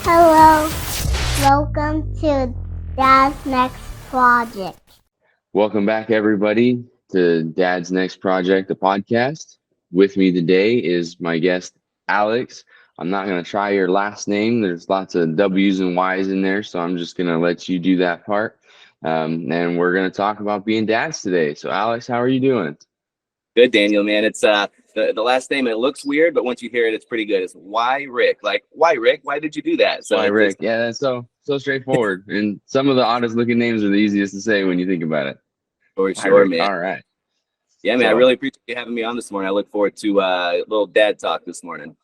Hello, welcome to Dad's Next Project. Welcome back, everybody, to Dad's Next Project, the podcast. With me today is my guest, Alex. I'm not going to try your last name. There's lots of W's and Y's in there, so I'm just going to let you do that part. And we're going to talk about being dads today. So, Alex, how are you doing? Good, Daniel, man. It's the last name. It looks weird, but once you hear it, it's pretty good. It's Wyrick. Like, why Rick? Why did you do that? So Why, it's Rick? Yeah, that's so straightforward. And some of the oddest looking names are the easiest to say when you think about it. for Why, sure, Rick? man. All right. Yeah, man. I So, really appreciate you having me on this morning. I look forward to a little dad talk this morning.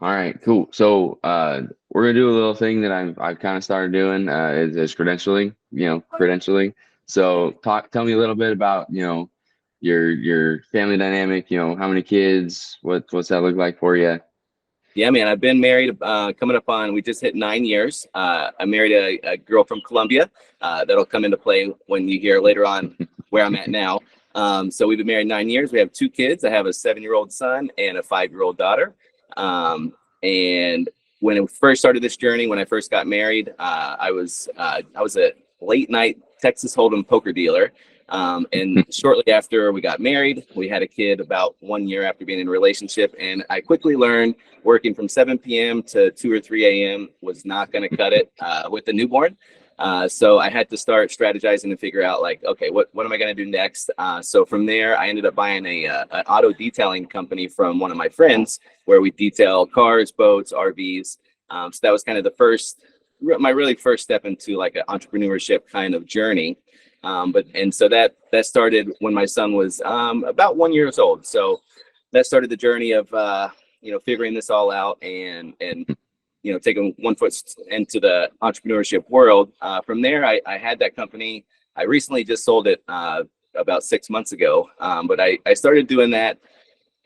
all right, cool. So we're gonna do a little thing that I've kind of started doing is credentialing, credentialing. So tell me a little bit about, your family dynamic, how many kids, what's that look like for you? Yeah, man. I've been married coming up on, we just hit 9 years. I married a girl from Colombia. That'll come into play when you hear later on where I'm at now. So we've been married 9 years. We have 2 kids. I have a 7-year-old son and a 5-year-old daughter. And when I first started this journey, when I first got married, I was a late night Texas Hold'em poker dealer. And shortly after we got married, we had a kid about 1 year after being in a relationship. And I quickly learned working from 7 p.m. to 2 or 3 a.m. was not going to cut it with the newborn. So I had to start strategizing and figure out like, okay, what am I going to do next? So from there, I ended up buying an auto detailing company from one of my friends where we detail cars, boats, RVs. So that was kind of my really first step into like an entrepreneurship kind of journey. So that started when my son was about 1 year old. So that started the journey of figuring this all out and taking one foot into the entrepreneurship world. From there, I had that company. I recently just sold it about 6 months ago. But I started doing that,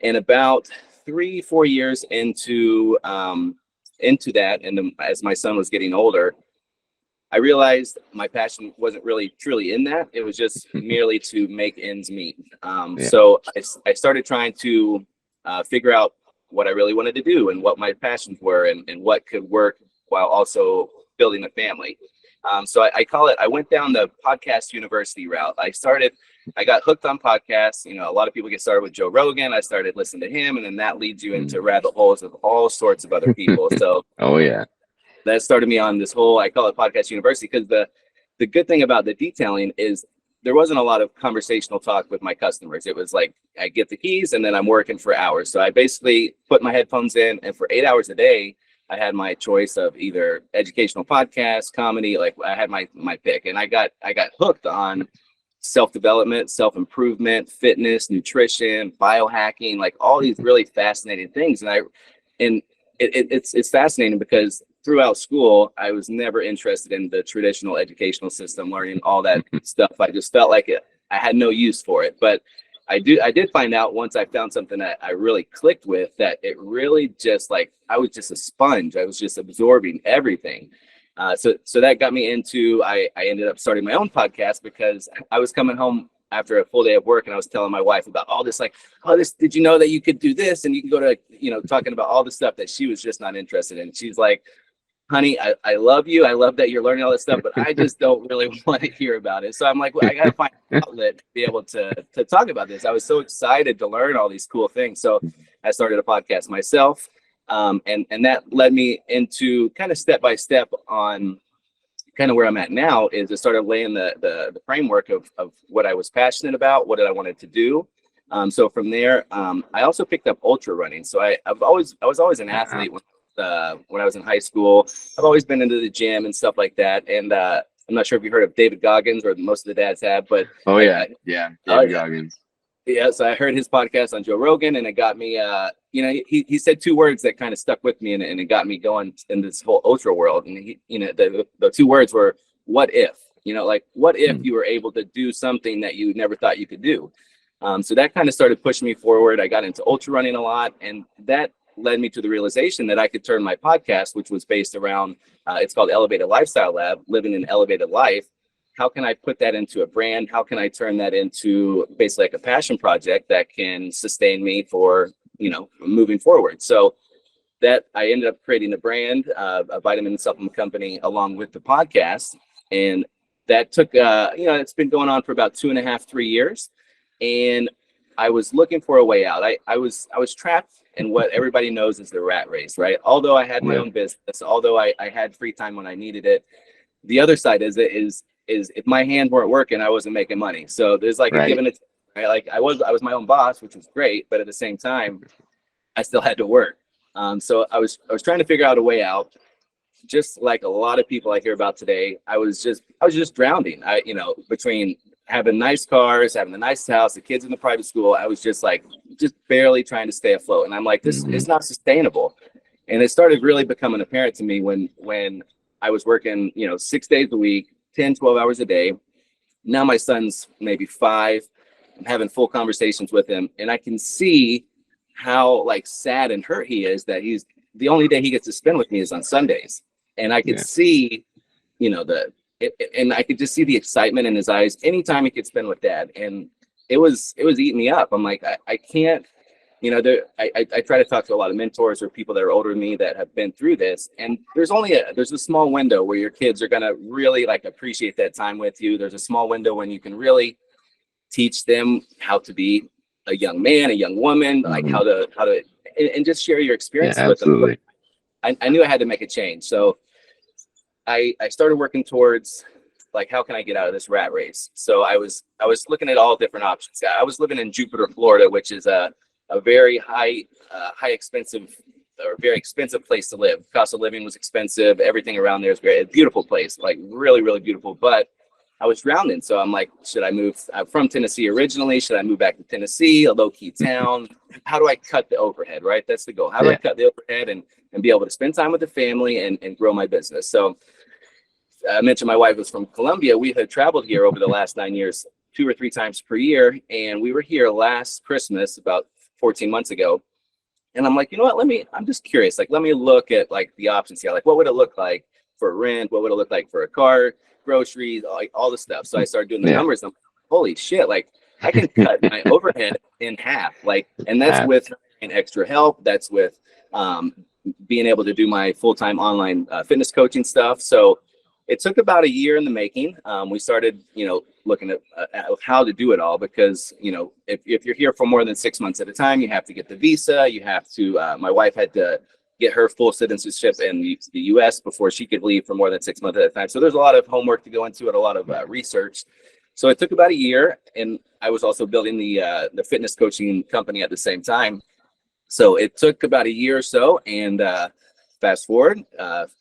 and about 3-4 years into that, and then as my son was getting older, I realized my passion wasn't really truly in that. It was just merely to make ends meet. Yeah. So I started trying to figure out what I really wanted to do and what my passions were and what could work while also building a family. So I call it, I went down the podcast university route. I got hooked on podcasts. A lot of people get started with Joe Rogan. I started listening to him, and then that leads you into rabbit holes of all sorts of other people. So Oh yeah. that started me on this whole, I call it podcast university, because the good thing about the detailing is there wasn't a lot of conversational talk with my customers. It was like, I get the keys and then I'm working for hours. So I basically put my headphones in, and for 8 hours a day, I had my choice of either educational podcasts, comedy, like I had my pick. And I got hooked on self-development, self-improvement, fitness, nutrition, biohacking, like all these really fascinating things. And it's fascinating because throughout school, I was never interested in the traditional educational system, learning all that stuff. I just felt like I had no use for it. But I did find out once I found something that I really clicked with, that it really just like, I was just a sponge. I was just absorbing everything. So that got me into, I ended up starting my own podcast because I was coming home after a full day of work, and I was telling my wife about all this, like, oh, this, did you know that you could do this? And you can go to, talking about all the stuff that she was just not interested in. She's like, honey, I love you. I love that you're learning all this stuff, but I just don't really want to hear about it. So I'm like, well, I got to find an outlet to be able to talk about this. I was so excited to learn all these cool things. So I started a podcast myself. And that led me into kind of step by step on kind of where I'm at now, is I started laying the framework of what I was passionate about, what I wanted to do. So from there, I also picked up ultra running. So I was always an athlete when I was in high school. I've always been into the gym and stuff like that. And I'm not sure if you heard of David Goggins, or most of the dads have, but David Goggins. Yeah, so I heard his podcast on Joe Rogan, and it got me, he said 2 words that kind of stuck with me, and it got me going in this whole ultra world. And the 2 words were, what if? Like, what if you were able to do something that you never thought you could do? So that kind of started pushing me forward. I got into ultra running a lot, and that led me to the realization that I could turn my podcast, which was based around, it's called Elevated Lifestyle Lab, living an elevated life. How can I put that into a brand? How can I turn that into basically like a passion project that can sustain me for, moving forward? So that I ended up creating a brand, a vitamin supplement company, along with the podcast. And that took, it's been going on for about 2.5, 3 years. And I was looking for a way out. I was trapped in what everybody knows is the rat race, right? Although I had my own business, although I had free time when I needed it, the other side is if my hands weren't working, I wasn't making money. So there's like a give and a take, right? Like I was my own boss, which was great, but at the same time, I still had to work. So I was trying to figure out a way out. Just like a lot of people I hear about today, I was just drowning. Between having nice cars, having a nice house, the kids in the private school, I was just barely trying to stay afloat. And I'm like, this is not sustainable. And it started really becoming apparent to me when I was working, 6 days a week, 10, 12 hours a day. Now my son's maybe 5. I'm having full conversations with him, and I can see how like sad and hurt he is that he's the only day he gets to spend with me is on Sundays. And I could see, and I could just see the excitement in his eyes anytime he could spend with Dad. And it was eating me up. I'm like, I can't, I try to talk to a lot of mentors or people that are older than me that have been through this. And there's a small window where your kids are going to really like appreciate that time with you. There's a small window when you can really teach them how to be a young man, a young woman, like how to and just share your experience with them. I knew I had to make a change. So I started working towards like, how can I get out of this rat race? So I was looking at all different options. I was living in Jupiter, Florida, which is a very high expensive or very expensive place to live. Cost of living was expensive. Everything around there is great. A beautiful place, like really, really beautiful. But I was drowning. So I'm like, should I move? I'm from Tennessee originally. Should I move back to Tennessee, a low-key town? How do I cut the overhead, right? That's the goal. How do I cut the overhead and be able to spend time with the family and grow my business? So I mentioned my wife was from Colombia. We had traveled here over the last 9 years, 2 or 3 times per year. And we were here last Christmas, about 14 months ago. And I'm like, you know what, I'm just curious. Like, let me look at like the options here. Like, what would it look like for rent? What would it look like for a car, groceries, like all the stuff. So I started doing the numbers. I'm like, holy shit, like I can cut my overhead in half. Like, and that's with an extra help. That's with being able to do my full-time online fitness coaching stuff. So it took about a year in the making. We started, looking at how to do it all, because, if you're here for more than 6 months at a time, you have to get the visa. You have to, my wife had to get her full citizenship in the US before she could leave for more than 6 months at a time. So there's a lot of homework to go into it, a lot of research. So it took about a year, and I was also building the fitness coaching company at the same time. So it took about a year or so, and fast forward,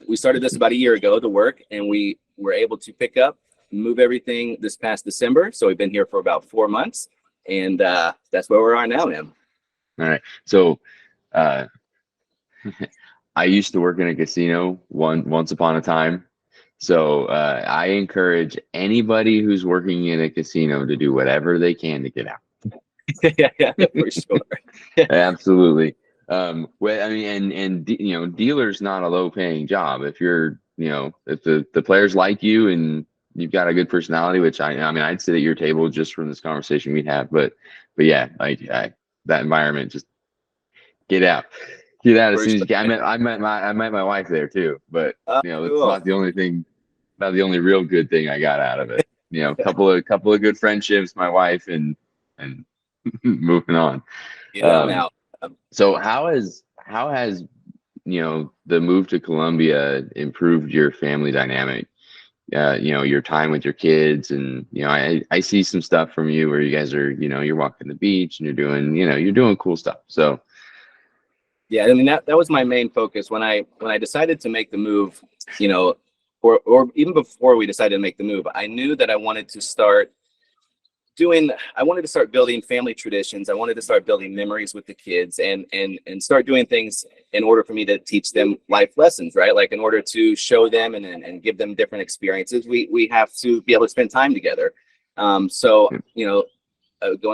we started this about a year ago, the work, and we were able to pick up, move everything this past December. So we've been here for about 4 months, and that's where we are now, man. All right. So I used to work in a casino once upon a time. So I encourage anybody who's working in a casino to do whatever they can to get out. Yeah, for sure. Absolutely. Well, I mean, and dealer's not a low-paying job. If you're, if the players like you and you've got a good personality, which I mean, I'd sit at your table just from this conversation we'd have. But yeah, like that environment, just get out as soon as you can. I met my wife there too, but it's not the only thing, not the only real good thing I got out of it. A couple of good friendships, my wife, and moving on. Now. So how has the move to Colombia improved your family dynamic? Your time with your kids, and I see some stuff from you where you guys are, you're walking the beach and you're doing cool stuff. So yeah, I mean that was my main focus when I decided to make the move, or even before we decided to make the move. I knew that I wanted to start building family traditions. I wanted to start building memories with the kids and start doing things in order for me to teach them life lessons, right? Like in order to show them and give them different experiences, we have to be able to spend time together. Going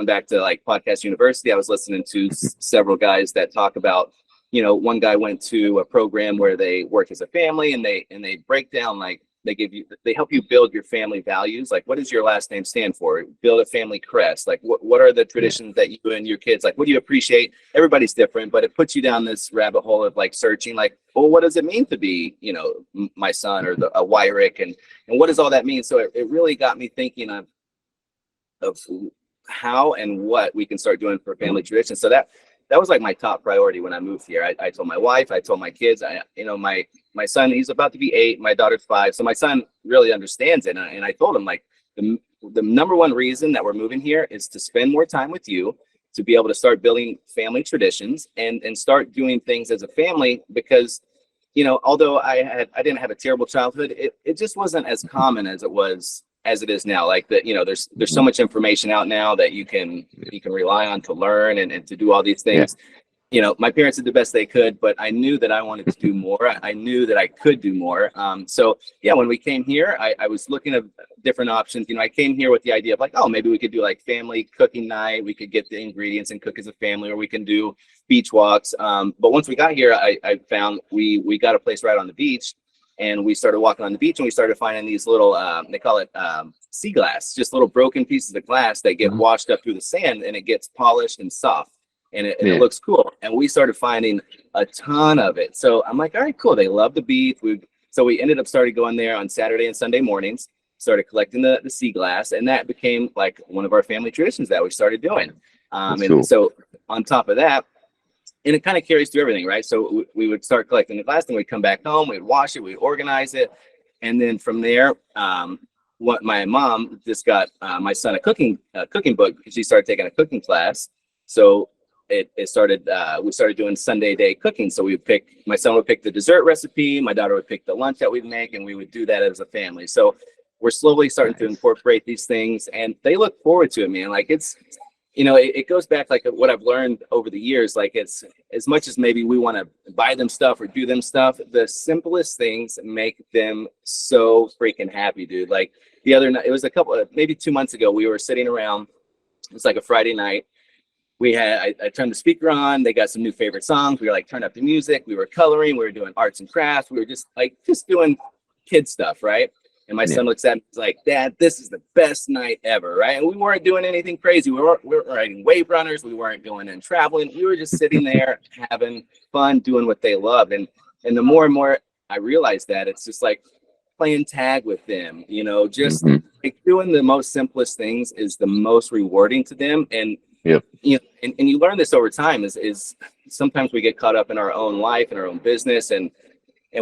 back to like Podcast University, I was listening to several guys that talk about, one guy went to a program where they work as a family and they break down like they help you build your family values. Like, what does your last name stand for? Build a family crest. Like, what are the traditions that you and your kids, like, what do you appreciate? Everybody's different, but it puts you down this rabbit hole of like searching, like, well, what does it mean to be, my son or a Wyrick, and what does all that mean? So it really got me thinking of how and what we can start doing for family traditions. So that was like my top priority when I moved here. I told my wife, I told my kids, my son, he's about to be 8, my daughter's 5. So my son really understands it. And I told him, like, the number one reason that we're moving here is to spend more time with you, to be able to start building family traditions and start doing things as a family, because, although I didn't have a terrible childhood, it just wasn't as common as it is now. Like that, there's so much information out now that you can rely on to learn and to do all these things. My parents did the best they could, but I knew that I wanted to do more. I knew that I could do more. So yeah, when we came here, I was looking at different options. I came here with the idea of like, oh, maybe we could do like family cooking night. We could get the ingredients and cook as a family, or we can do beach walks. But once we got here, I found we got a place right on the beach. And we started walking on the beach, and we started finding these little, they call it sea glass, just little broken pieces of glass that get washed up through the sand, and it gets polished and soft, and it looks cool. And we started finding a ton of it. So I'm like, all right, cool. They love the beach. So we ended up started going there on Saturday and Sunday mornings, started collecting the sea glass, and that became like one of our family traditions that we started doing. Cool. So on top of that, and it kind of carries through everything, right? So we would start collecting the glass, then we'd come back home, we'd wash it, we'd organize it. And then from there, what my mom just got my son a cooking book, because she started taking a cooking class. So it started, we started doing Sunday day cooking. So my son would pick the dessert recipe, my daughter would pick the lunch that we'd make, and we would do that as a family. So we're slowly starting to incorporate these things, and they look forward to it, man. Like it's, it goes back like what I've learned over the years. Like, it's as much as maybe we want to buy them stuff or do them stuff, the simplest things make them so freaking happy, dude. Like the other night, it was maybe 2 months ago, we were sitting around. It was like a Friday night. I turned the speaker on. They got some new favorite songs. We were like, turn up the music. We were coloring. We were doing arts and crafts. We were just doing kid stuff, right? And my son looks at me, he's like, Dad, this is the best night ever, right? And we weren't doing anything crazy. We weren't riding wave runners. We weren't going and traveling. We were just sitting there having fun, doing what they love. And the more and more I realized that, it's just like playing tag with them, just like doing the most simplest things is the most rewarding to them. And and you learn this over time is sometimes we get caught up in our own life and our own business, and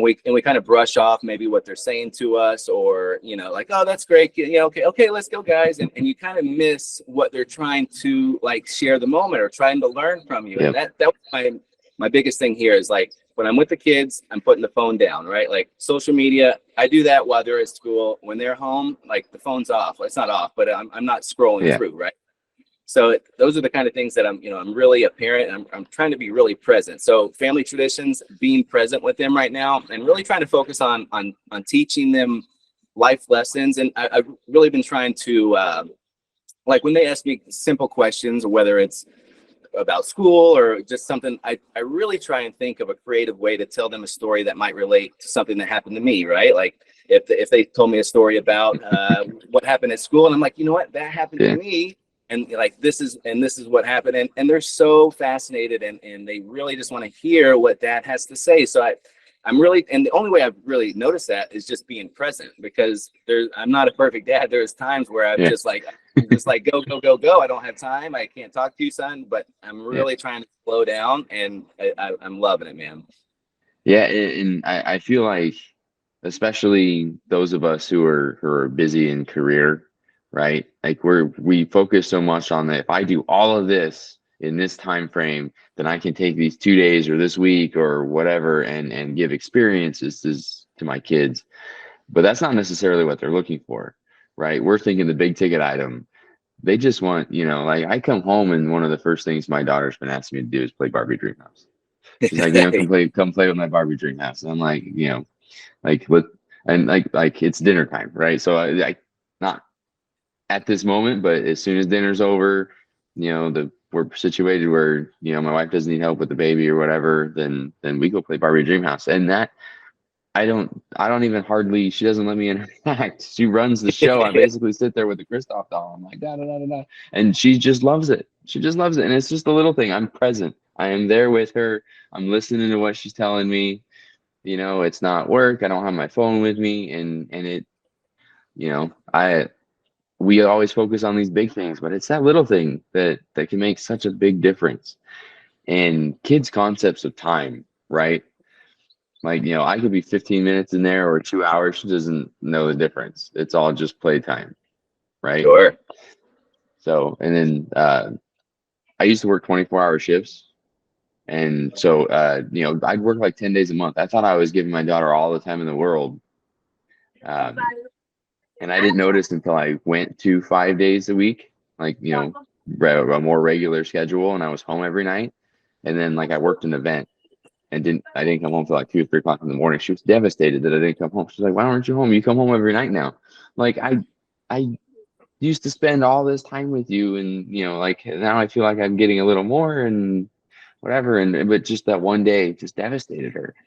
we kind of brush off maybe what they're saying to us, or like, oh, that's great, okay, let's go, guys, and you kind of miss what they're trying to like share the moment or trying to learn from you. And that was my biggest thing here is like, when I'm with the kids, I'm putting the phone down, right? Like social media, I do that while they're at school. When they're home, like the phone's off. It's not off, but I'm not scrolling through, right? So those are the kind of things that I'm really a parent, and I'm trying to be really present. So family traditions, being present with them right now, and really trying to focus on teaching them life lessons. And I've really been trying to, like when they ask me simple questions, whether it's about school or just something, I really try and think of a creative way to tell them a story that might relate to something that happened to me, right? Like if they told me a story about what happened at school, and I'm like, you know what, that happened to me. And like, this is what happened. And they're so fascinated, and they really just want to hear what Dad has to say. So I'm really, and the only way I've really noticed that is just being present, because I'm not a perfect dad. There's times where I'm just like go, go, go, go. I don't have time. I can't talk to you, son, but I'm really trying to slow down, and I'm loving it, man. Yeah. And I feel like, especially those of us who are busy in career, right? Like we focus so much on that. If I do all of this in this time frame, then I can take these 2 days or this week or whatever and give experiences to my kids. But that's not necessarily what they're looking for, right? We're thinking the big ticket item. They just want, like I come home and one of the first things my daughter's been asking me to do is play Barbie Dreamhouse. She's like, come play with my Barbie Dreamhouse. And I'm like, like it's dinner time, right? So I not at this moment, but as soon as dinner's over, we're situated where, my wife doesn't need help with the baby or whatever, then we go play Barbie Dreamhouse. And I don't even hardly, she doesn't let me interact. She runs the show. I basically sit there with the Kristoff doll. I'm like, da, da, da, da, da. And she just loves it. She just loves it. And it's just a little thing. I'm present. I am there with her. I'm listening to what she's telling me. You know, it's not work. I don't have my phone with me. And it, you know, we always focus on these big things, but it's that little thing that can make such a big difference. And kids' concepts of time, right? Like, you know, I could be 15 minutes in there or 2 hours. She doesn't know the difference. It's all just playtime, right? Sure. So, and then I used to work 24-hour shifts. And so, you know, I'd work like 10 days a month. I thought I was giving my daughter all the time in the world. Um, and I didn't notice until I went to 5 days a week, like, you know, a more regular schedule. And I was home every night. And then like I worked an event. And I didn't come home till like 2 or 3 o'clock in the morning. She was devastated that I didn't come home. She's like, "Why aren't you home? You come home every night now." Like I used to spend all this time with you, and you know, like now I feel like I'm getting a little more and whatever. And but just that one day just devastated her. I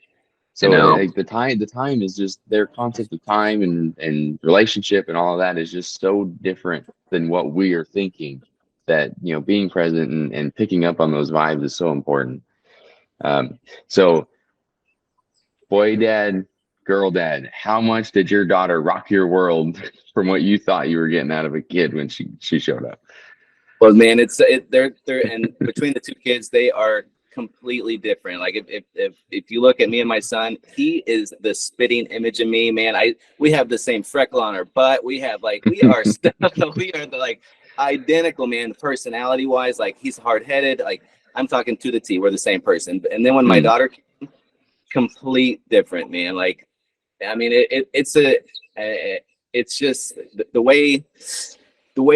So know. like the time is just their concept of time and relationship and all of that is just so different than what we are thinking. That you know, being present and picking up on those vibes is so important. So boy dad, girl dad, how much did your daughter rock your world from what you thought you were getting out of a kid when she showed up? Well, man, they're and between the two kids, they are completely different. Like if you look at me and my son, he is the spitting image of me, man. We have the same freckle on our butt. We have we are we are like identical, man. Personality wise, like he's hard headed. Like I'm talking to the T. We're the same person. And then when my Mm, daughter, complete different, man. Like I mean, it's just the way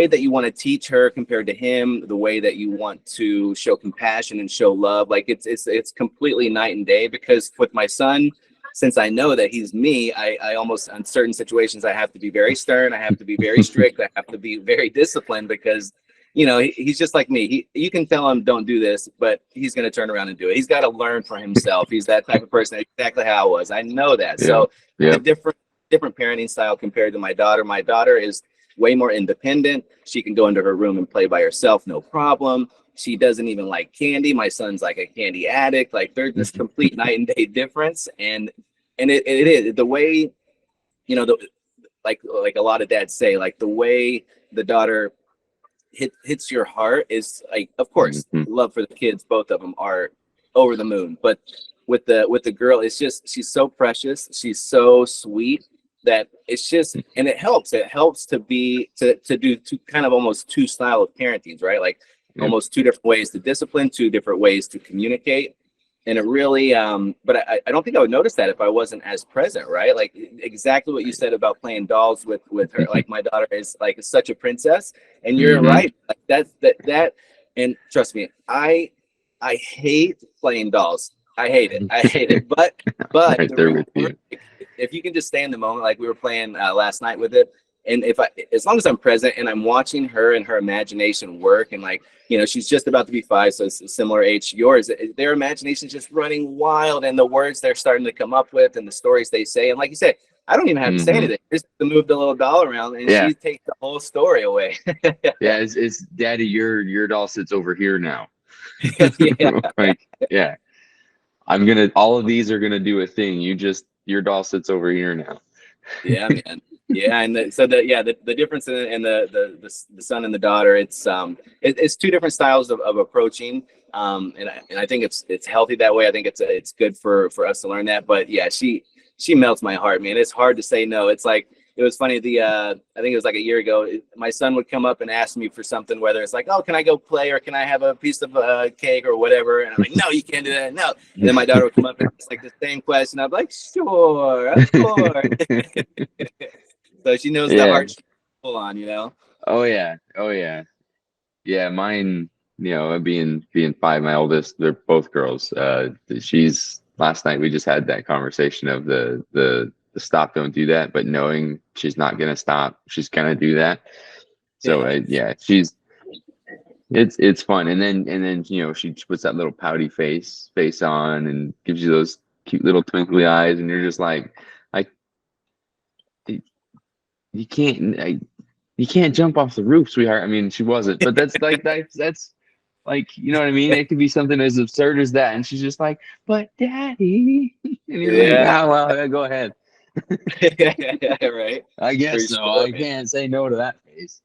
that you want to teach her compared to him, the way that you want to show compassion and show love, like it's completely night and day. Because with my son, since I know that he's me, I almost on certain situations I have to be very stern, I have to be very strict, I have to be very disciplined because you know he's just like me. You can tell him don't do this, but he's going to turn around and do it. He's got to learn for himself. He's that type of person. Exactly how I was. I know that. yeah, So yeah. a different parenting style compared to my daughter. My daughter is way more independent. She can go into her room and play by herself, no problem. She doesn't even like candy. My son's like a candy addict. Like they're this complete night and day difference. And it is the way, you know, like a lot of dads say, like the way the daughter hits your heart is like, of course, Mhm. love for the kids, both of them are over the moon. But with the girl, it's just she's so precious, she's so sweet that it's just, and it helps to do two kind of almost two style of parentings, right? Like Yeah. almost two different ways to discipline, two different ways to communicate. And it really but I don't think I would notice that if I wasn't as present, right? Like exactly what you said about playing dolls with her. Like my daughter is like such a princess, and you're Hmm. right. Like that and trust me, I hate playing dolls. I hate it. I hate it. But Right the there with reward, you. if you can just stay in the moment, like we were playing last night with it, and if I, as long as I'm present and I'm watching her and her imagination work, and like you know, she's just about to be 5, so it's a similar age to yours. Their imagination's just running wild, and the words they're starting to come up with, and the stories they say, and like you said, I don't even have to say Hmm. anything. Just to move the little doll around, and Yeah, she takes the whole story away. yeah. It's daddy. Your doll sits over here now. Yeah, Like, yeah. All of these are gonna do a thing. Your doll sits over here now. yeah, man. Yeah, and the difference in the son and the daughter, it's two different styles of approaching, and I think it's healthy that way. I think it's good for us to learn that. But yeah, she melts my heart, man. It's hard to say no. It's like it was funny. I think it was like a year ago. My son would come up and ask me for something, whether it's like, oh, can I go play or can I have a piece of cake or whatever? And I'm like, no, you can't do that. No. And then my daughter would come up and ask like the same question. I'm like, sure, of course. So she knows the Yeah. heart she's full on, you know. Oh yeah. Oh yeah. Yeah. Mine. You know, being 5, my oldest. They're both girls. She's last night. We just had that conversation of the stop, don't do that, but knowing she's not gonna stop, she's gonna do that. So Yeah. yeah, it's fun. And then you know she puts that little pouty face on and gives you those cute little twinkly eyes, and you're just like, I, you can't, you can't jump off the roof, sweetheart. I mean, she wasn't, but that's like, you know what I mean? It could be something as absurd as that, and she's just like, but daddy, and you're like, Yeah. ah, well, go ahead. Right. I For guess so. sure, I man. can't say no to that face.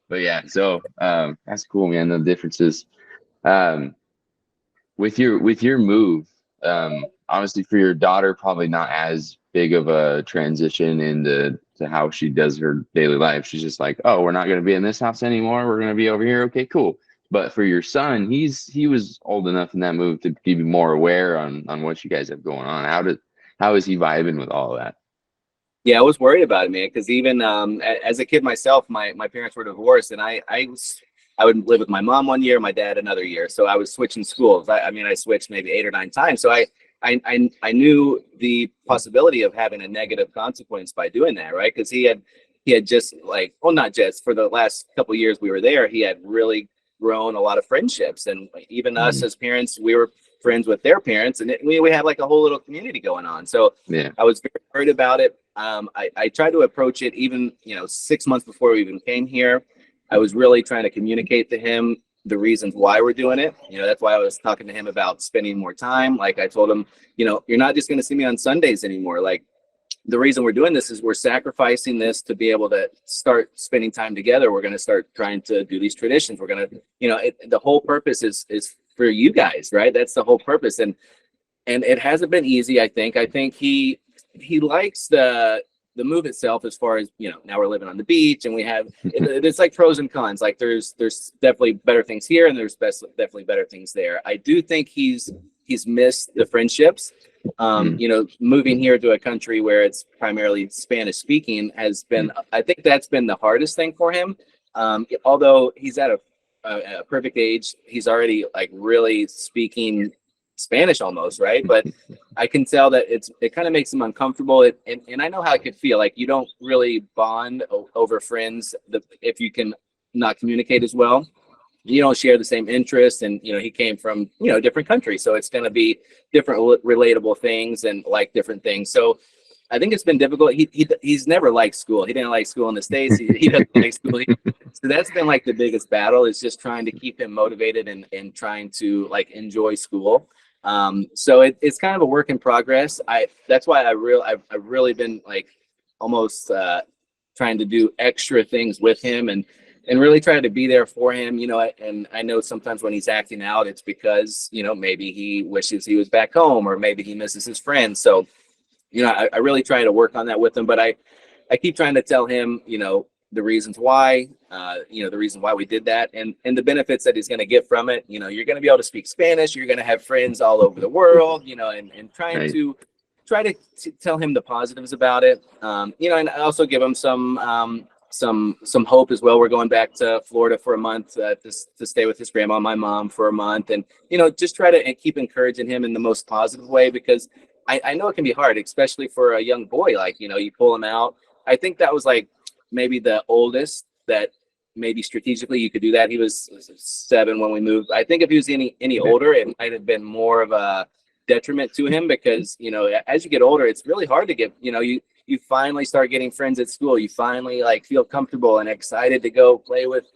But yeah, so that's cool, man. The differences. Um, with your move, obviously for your daughter, probably not as big of a transition into to how she does her daily life. She's just like, oh, we're not going to be in this house anymore. We're going to be over here. Okay, cool. But for your son, he was old enough in that move to be more aware on what you guys have going on. How is he vibing with all of that? Yeah, I was worried about it, man, because even as a kid myself, my parents were divorced, and I would live with my mom one year, my dad another year. So I was switching schools. I mean, I switched maybe 8 or 9 times. So I knew the possibility of having a negative consequence by doing that, right? Because he had just like, well, not just for the last couple of years we were there, he had really grown a lot of friendships, and even us as parents, we were friends with their parents, and we had like a whole little community going on. So Yeah. I was very worried about it. I tried to approach it even, 6 months before we even came here. I was really trying to communicate to him the reasons why we're doing it. That's why I was talking to him about spending more time. Like I told him, you're not just going to see me on Sundays anymore. Like the reason we're doing this is we're sacrificing this to be able to start spending time together. We're going to start trying to do these traditions. We're going to, the whole purpose is for you guys, right? That's the whole purpose. And it hasn't been easy. I think he likes the move itself, as far as, now we're living on the beach, and we have it's like pros and cons. Like there's definitely better things here, and there's definitely better things there. I do think he's missed the friendships. Moving here to a country where it's primarily Spanish speaking has been, I think that's been the hardest thing for him. Although he's at a perfect age, he's already like really speaking Spanish almost, right? But I can tell that it kind of makes him uncomfortable. And I know how it could feel. Like you don't really bond over friends if you can not communicate as well. You don't share the same interests, and he came from a different country, so it's going to be different relatable things and like different things. So I think it's been difficult. He's never liked school. He didn't like school in the States. He doesn't like school. So that's been like the biggest battle, is just trying to keep him motivated and trying to like enjoy school. So it's kind of a work in progress. That's why I've really been like almost trying to do extra things with him and really try to be there for him, and I know sometimes when he's acting out, it's because, maybe he wishes he was back home, or maybe he misses his friends. So, I really try to work on that with him, but I keep trying to tell him, the reasons why, the reason why we did that, and the benefits that he's going to get from it. You're going to be able to speak Spanish. You're going to have friends all over the world, and trying Right. to tell him the positives about it. And I also give him some hope as well. We're going back to Florida for a month to stay with his grandma and my mom for a month, and just try to keep encouraging him in the most positive way, because I know it can be hard, especially for a young boy. Like you pull him out. I think that was like maybe the oldest that maybe strategically you could do that. He was 7 when we moved. I think if he was any older, it might have been more of a detriment to him, because as you get older, it's really hard to get you finally start getting friends at school. You finally like feel comfortable and excited to go play with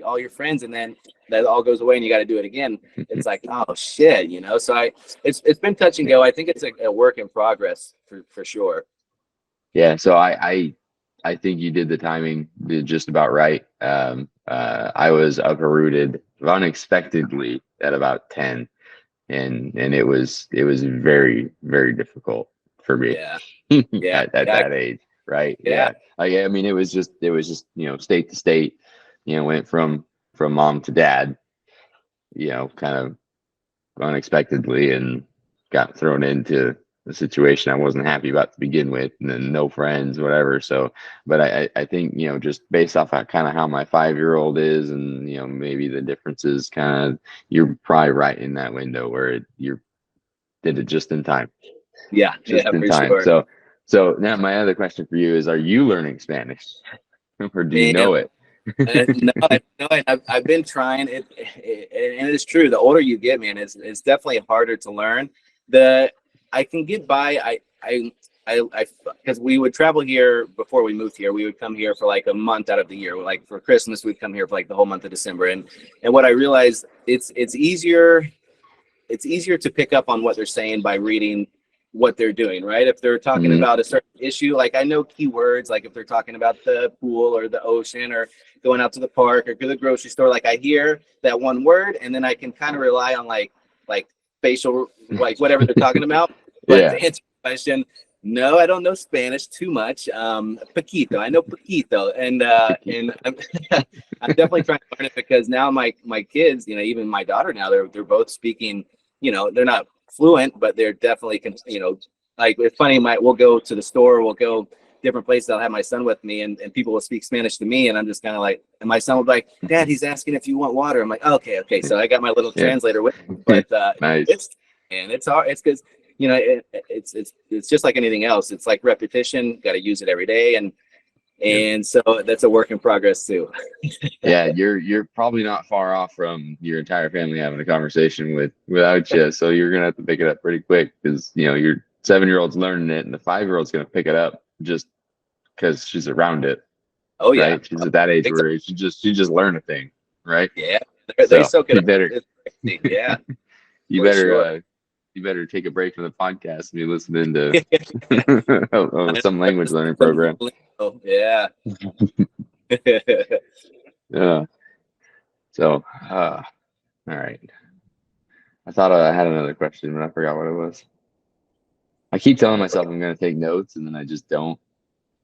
all your friends, and then that all goes away and you got to do it again. It's like, oh shit, so it's been touch and go. I think it's a work in progress for sure. Yeah, so I think you did the timing just about right. I was uprooted unexpectedly at about 10, and it was very, very difficult for me Yeah. at that age, right? Yeah. Like, I mean, it was just state to state, went from mom to dad, kind of unexpectedly, and got thrown into a situation I wasn't happy about to begin with, and then no friends, whatever. So, but I think, just based off of kind of how my 5-year-old is, and, maybe the differences kind of, you're probably right in that window where you did it just in time. Yeah. Just in For time. sure. So now my other question for you is, are you learning Spanish or do you Man, know it? no, I've been trying it, and it's true. The older you get, man, it's definitely harder to learn. the I can get by. Because we would travel here before we moved here. We would come here for like a month out of the year. Like for Christmas, we'd come here for like the whole month of December. And what I realized, it's easier to pick up on what they're saying by reading what they're doing, right? If they're talking about a certain issue, like I know keywords, like if they're talking about the pool or the ocean or going out to the park or to the grocery store, like I hear that one word and then I can kind of rely on like facial, like whatever they're talking about. But Yeah. to answer the question, no, I don't know Spanish too much. Poquito, I know poquito, and I'm, I'm definitely trying to learn it because now my kids, you know, even my daughter now, they're both speaking. You know, they're not fluent, but they're definitely, you know, like it's funny. We'll go to the store, we'll go different places. I'll have my son with me, and people will speak Spanish to me, and I'm just kind of like, and my son will be like, "Dad, he's asking if you want water." I'm like, "Okay." So I got my little translator with me, but Nice. it's hard. It's because you know it's just like anything else. It's like repetition. Got to use it every day, and so that's a work in progress too. Yeah, you're probably not far off from your entire family having a conversation without you. So you're gonna have to pick it up pretty quick because you know your 7-year-old's learning it and the 5-year-old's gonna pick it up just because she's around it. Oh yeah, right? She's at that age where she just learn a thing, right? Yeah, they soak it you up. better Yeah, you for better sure. you better take a break from the podcast and be listening to some language learning program. Yeah. Yeah. So, all right. I thought I had another question, but I forgot what it was. I keep telling myself I'm going to take notes, and then I just don't.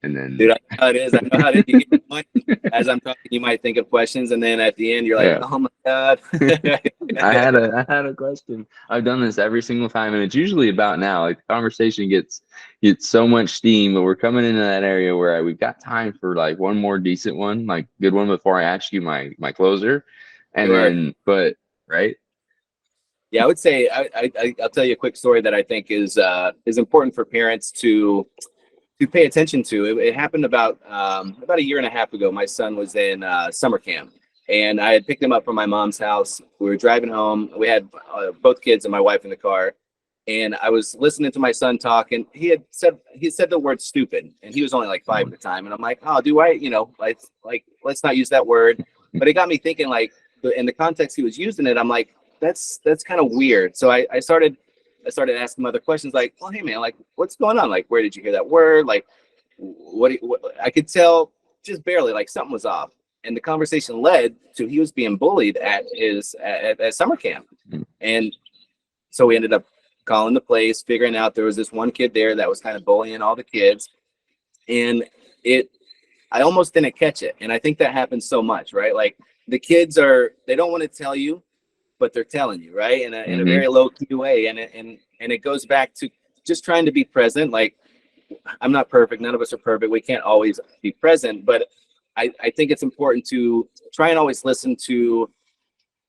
And then, Dude, I know how it is. I know how it is. You get going. As I'm talking, you might think of questions, and then at the end, you're like, yeah. "Oh my god!" I had a question. I've done this every single time, and it's usually about now. Like the conversation gets so much steam, but we're coming into that area where we've got time for like one more decent one, like good one before I ask you my closer, and Sure. then right. Yeah, I would say I'll tell you a quick story that I think is important for parents to pay attention to. It happened about a year and a half ago. My son was in summer camp, and I had picked him up from my mom's house. We were driving home. We had both kids and my wife in the car, and I was listening to my son talk, and he said the word stupid, and he was only like 5 at the time, and I'm like, oh, do I, you know, like let's not use that word. But it got me thinking, like in the context he was using it, I'm like, that's kind of weird. So I started asking him other questions like, well, hey man, like what's going on? Like, where did you hear that word? Like, what I could tell just barely, like something was off. And the conversation led to he was being bullied at summer camp. And so we ended up calling the place, figuring out there was this one kid there that was kind of bullying all the kids. And I almost didn't catch it. And I think that happens so much, right? Like the kids they don't want to tell you, but they're telling you, right? In a very low key way. And it goes back to just trying to be present. Like I'm not perfect. None of us are perfect. We can't always be present, but I think it's important to try and always listen to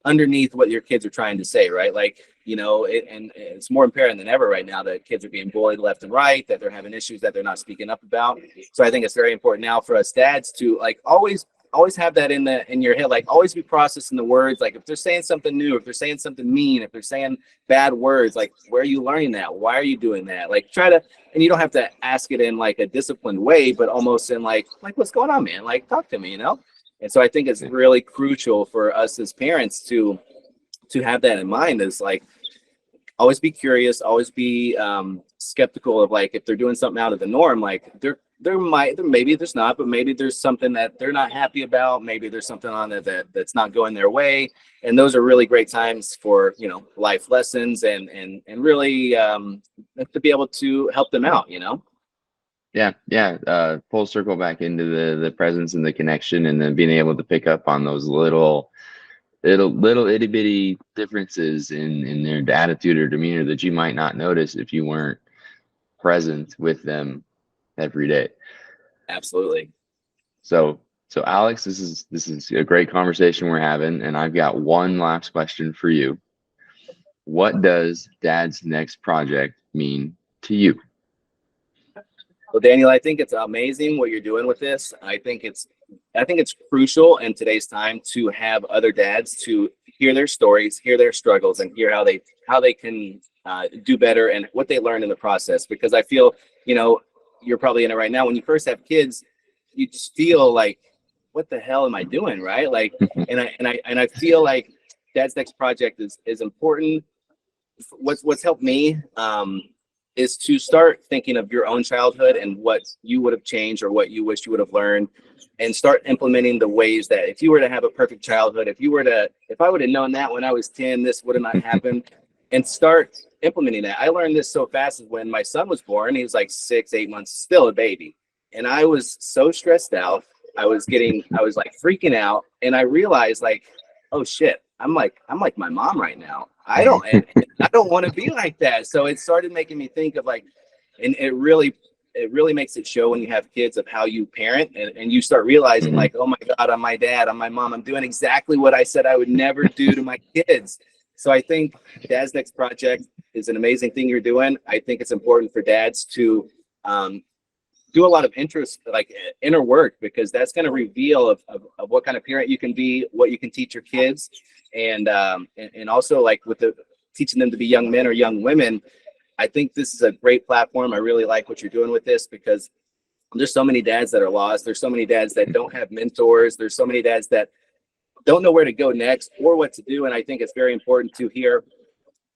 underneath what your kids are trying to say, right? Like, you know, and it's more apparent than ever right now that kids are being bullied left and right, that they're having issues that they're not speaking up about. So I think it's very important now for us dads to like always have that in your head, like always be processing the words. Like if they're saying something new, if they're saying something mean, if they're saying bad words, like where are you learning that? Why are you doing that? Like try to, and you don't have to ask it in like a disciplined way, but almost in like what's going on, man? Like talk to me, you know? And so I think it's really crucial for us as parents to have that in mind, is like always be curious, always be skeptical of like if they're doing something out of the norm, like maybe there's not, but maybe there's something that they're not happy about. Maybe there's something on it that's not going their way. And those are really great times for, you know, life lessons and really to be able to help them out, you know? Yeah. Full circle back into the presence and the connection, and then being able to pick up on those little itty bitty differences in their attitude or demeanor that you might not notice if you weren't present with them every day. Absolutely. So Alex, this is a great conversation we're having, and I've got one last question for you. What does Dad's next project mean to you? Well, Daniel, I think it's amazing what you're doing with this. I think it's crucial in today's time to have other dads to hear their stories, hear their struggles, and hear how they can do better and what they learn in the process. Because I feel, you're probably in it right now. When you first have kids, you just feel like, what the hell am I doing, right? Like, and I feel like Dad's Next Project is important. What's helped me is to start thinking of your own childhood and what you would have changed or what you wish you would have learned, and start implementing the ways that if you were to have a perfect childhood, if I would have known that when I was 10, this would have not happened, and start implementing that. I learned this so fast when my son was born. He was like 6, 8 months, still a baby. And I was so stressed out. I was like freaking out. And I realized, like, oh shit, I'm like my mom right now. I don't want to be like that. So it started making me think of, like, and it really makes it show when you have kids of how you parent, and you start realizing, like, oh my God, I'm my dad, I'm my mom, I'm doing exactly what I said I would never do to my kids. So I think Dad's Next Project is an amazing thing you're doing. I think it's important for dads to do a lot of inner work, because that's going to reveal of what kind of parent you can be, what you can teach your kids, and also, like, with the teaching them to be young men or young women. I think this is a great platform. I really like what you're doing with this, because there's so many dads that are lost. There's so many dads that don't have mentors. There's so many dads that don't know where to go next or what to do. And I think it's very important to hear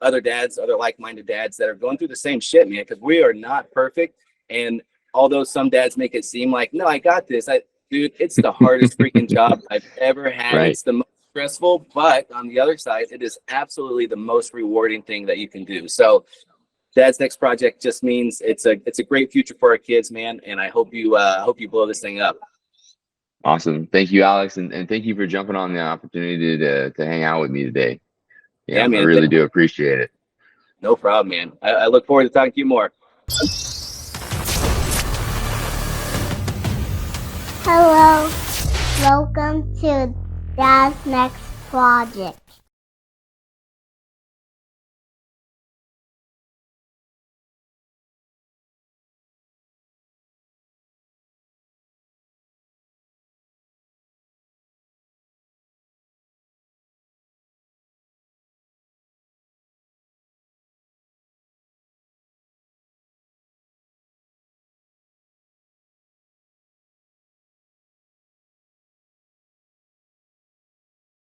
other dads, other like-minded dads that are going through the same shit, man, because we are not perfect. And although some dads make it seem like, no, I got this. Dude, it's the hardest freaking job I've ever had. Right. It's the most stressful, but on the other side, it is absolutely the most rewarding thing that you can do. So Dad's Next Project just means it's a great future for our kids, man. And I hope you blow this thing up. Awesome. Thank you, Alex. And thank you for jumping on the opportunity to hang out with me today. Yeah, man. I really do appreciate it. No problem, man. I look forward to talking to you more. Hello, welcome to Dad's Next Project.